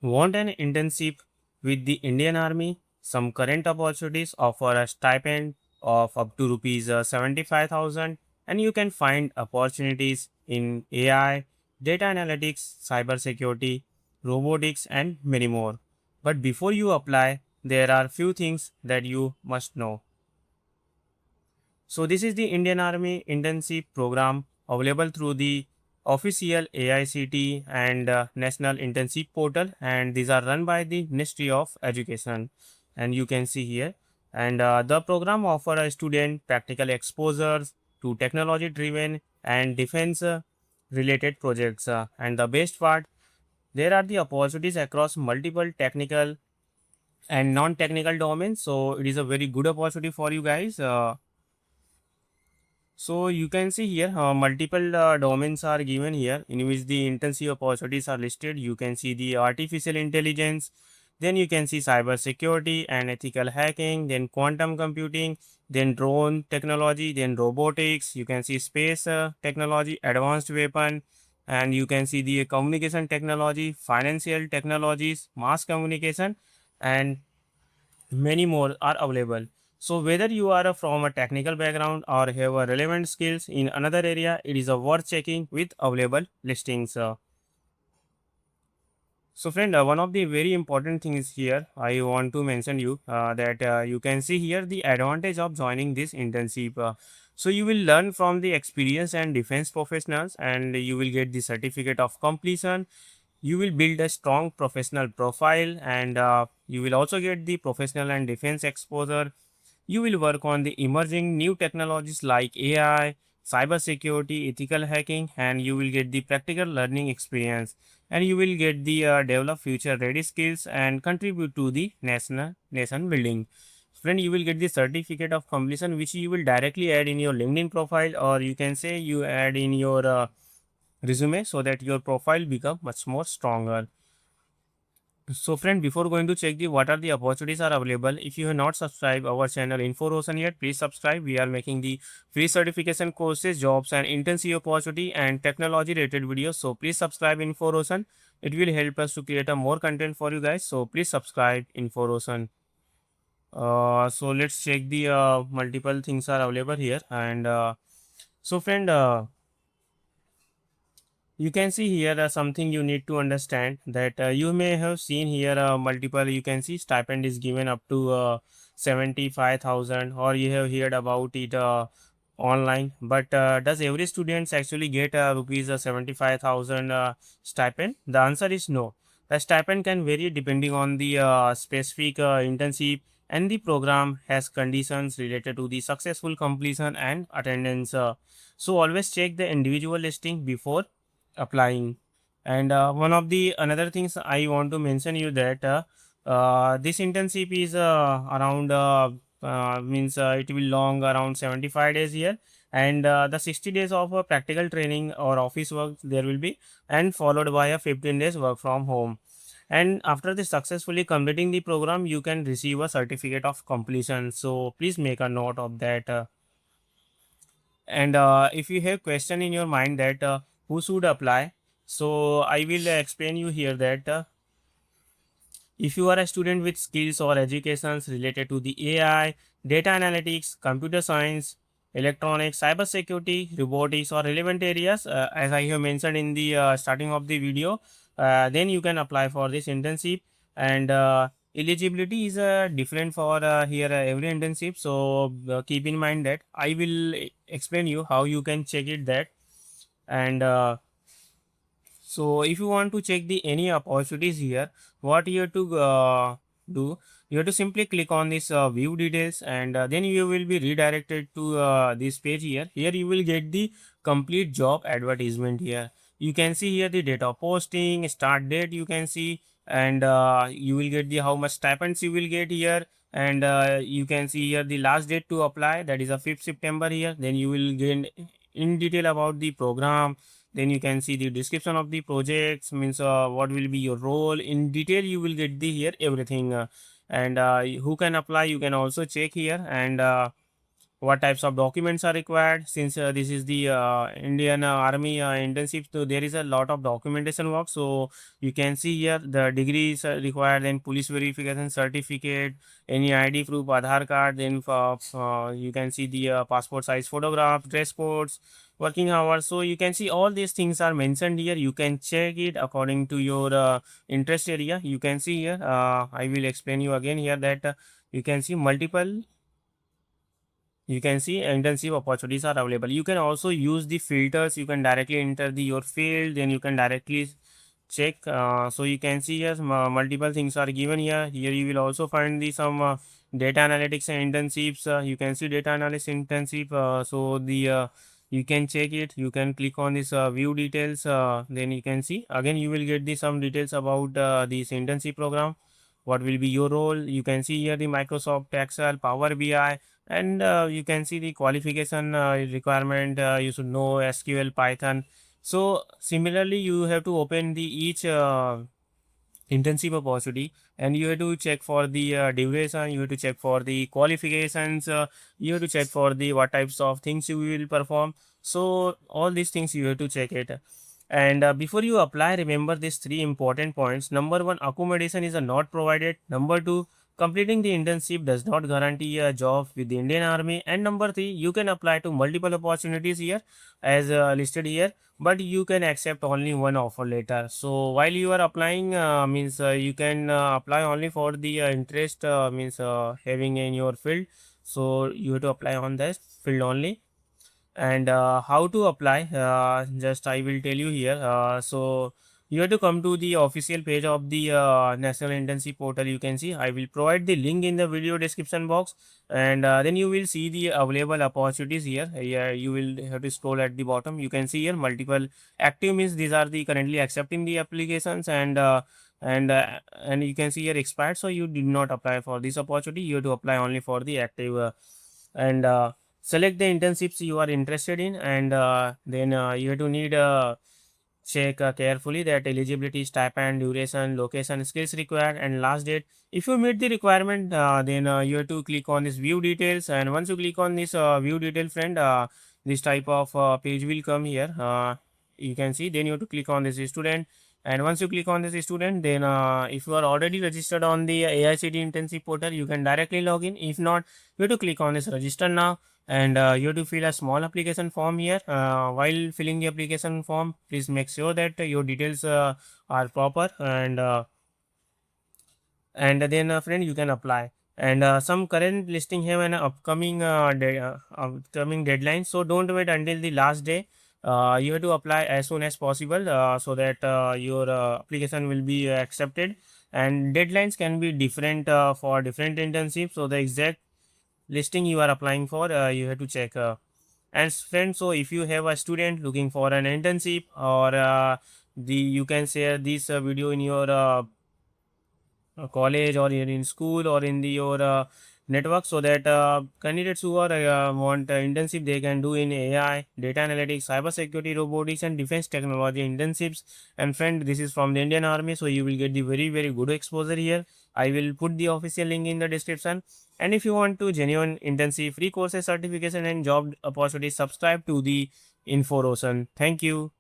Want an internship with the Indian Army? Some current opportunities offer a stipend of up to rupees 75,000, and you can find opportunities in AI, data analytics, cybersecurity, robotics, and many more. But before you apply, there are few things that you must know. So this is the Indian Army internship program available through the official AICT and National Internship Portal, and these are run by the Ministry of Education. And you can see here, and the program offer a student practical exposures to technology driven and defense related projects. And the best part, there are the opportunities across multiple technical and non-technical domains. So it is a very good opportunity for you guys. So you can see here multiple domains are given here in which the internship opportunities are listed. You can see the artificial intelligence, then you can see cyber security and ethical hacking, then quantum computing, then drone technology, then robotics. You can see space technology, advanced weapon, and you can see the communication technology, financial technologies, mass communication, and many more are available. So whether you are from a technical background or have a relevant skills in another area, it is a worth checking with available listings. So friend, one of the very important things here I want to mention you that you can see here the advantage of joining this internship. So you will learn from the experience and defense professionals, and you will get the certificate of completion. You will build a strong professional profile, and you will also get the professional and defense exposure. You will work on the emerging new technologies like AI, cybersecurity, ethical hacking, and you will get the practical learning experience, and you will get the develop future ready skills and contribute to the nation building. Friend, you will get the certificate of completion which you will directly add in your LinkedIn profile, or you can say you add in your resume so that your profile become much more stronger. So friend, before going to check the what are the opportunities are available, if you have not subscribed our channel InfoRosan yet, please subscribe. We are making the free certification courses, jobs and internship opportunity and technology related videos. So please subscribe InfoRosan. It will help us to create a more content for you guys. So please subscribe InfoRosan. So let's check the multiple things are available here, and so friend, you can see here something you need to understand that you may have seen here multiple, you can see stipend is given up to 75,000, or you have heard about it online, but does every students actually get rupees 75,000 stipend? The answer is no. The stipend can vary depending on the specific internship, and the program has conditions related to the successful completion and attendance. So always check the individual listing before applying. And one of the another things I want to mention you that this internship is around means it will long around 75 days here, and the 60 days of practical training or office work there will be, and followed by a 15 days work from home. And after the successfully completing the program, you can receive a certificate of completion. So please make a note of that. And if you have question in your mind that who should apply, so I will explain you here that if you are a student with skills or educations related to the AI, data analytics, computer science, electronics, cybersecurity, robotics, or relevant areas, as I have mentioned in the starting of the video, then you can apply for this internship. And eligibility is different for here every internship. So keep in mind that I will explain you how you can check it that. And so if you want to check the any opportunities here, what you have to do, you have to simply click on this view details, and then you will be redirected to this page here. Here you will get the complete job advertisement here. You can see here the date of posting, start date you can see, and you will get the how much stipends you will get here. And you can see here the last date to apply, that is a 5th September here. Then you will get in detail about the program. Then you can see the description of the projects, means what will be your role in detail. You will get the here everything, and who can apply you can also check here. And what types of documents are required. Since this is the Indian Army internship, so there is a lot of documentation work. So you can see here the degrees required, then police verification certificate, any ID proof, Aadhaar card, then you can see the passport size photograph, dress codes, working hours. So you can see all these things are mentioned here. You can check it according to your interest area. You can see here, I will explain you again here that you can see multiple, you can see internship opportunities are available. You can also use the filters. You can directly enter the your field, then you can directly check. So you can see here multiple things are given here. Here you will also find the some data analytics and internships. You can see data analysis internship. So the you can check it. You can click on this view details. Then you can see again you will get the some details about this internship program. What will be your role? You can see here the Microsoft Excel, Power BI, and you can see the qualification requirement. You should know SQL, Python. So similarly, you have to open the each internship opportunity, and you have to check for the duration. You have to check for the qualifications. You have to check for the what types of things you will perform. So all these things you have to check it. And before you apply, remember these three important points. Number one, accommodation is not provided. Number two, completing the internship does not guarantee a job with the Indian Army. And number three, you can apply to multiple opportunities here as listed here, but you can accept only one offer letter. So while you are applying, means you can apply only for the interest, means having in your field. So you have to apply on this field only. And how to apply, just I will tell you here. So you have to come to the official page of the national internship portal. You can see I will provide the link in the video description box, and then you will see the available opportunities here. Here you will have to scroll at the bottom. You can see here multiple active, means these are the currently accepting the applications, and you can see here expired, so you did not apply for this opportunity. You have to apply only for the active, and select the internships you are interested in, and then you have to need check carefully that eligibility, stipend, duration, location, skills required, and last date. If you meet the requirement, then you have to click on this view details, and once you click on this view detail, friend, this type of page will come here. You can see, then you have to click on this student, and once you click on this student, then if you are already registered on the AICD internship portal, you can directly log in. If not, you have to click on this register now, and you have to fill a small application form here. While filling the application form, please make sure that your details are proper, and then friend, you can apply. And some current listing have an upcoming upcoming deadline, so don't wait until the last day. You have to apply as soon as possible, so that your application will be accepted. And deadlines can be different for different internships, so the exact listing you are applying for, you have to check. And friends, so if you have a student looking for an internship, or the you can share this video in your college, or in school, or in your network, so that candidates who are want internship, they can do in AI, data analytics, cyber security, robotics, and defense technology internships. And friend, this is from the Indian Army, so you will get the very good exposure here. I will put the official link in the description. And if you want to genuine internship, free courses, certification, and job opportunities, subscribe to the Info Ocean. Thank you.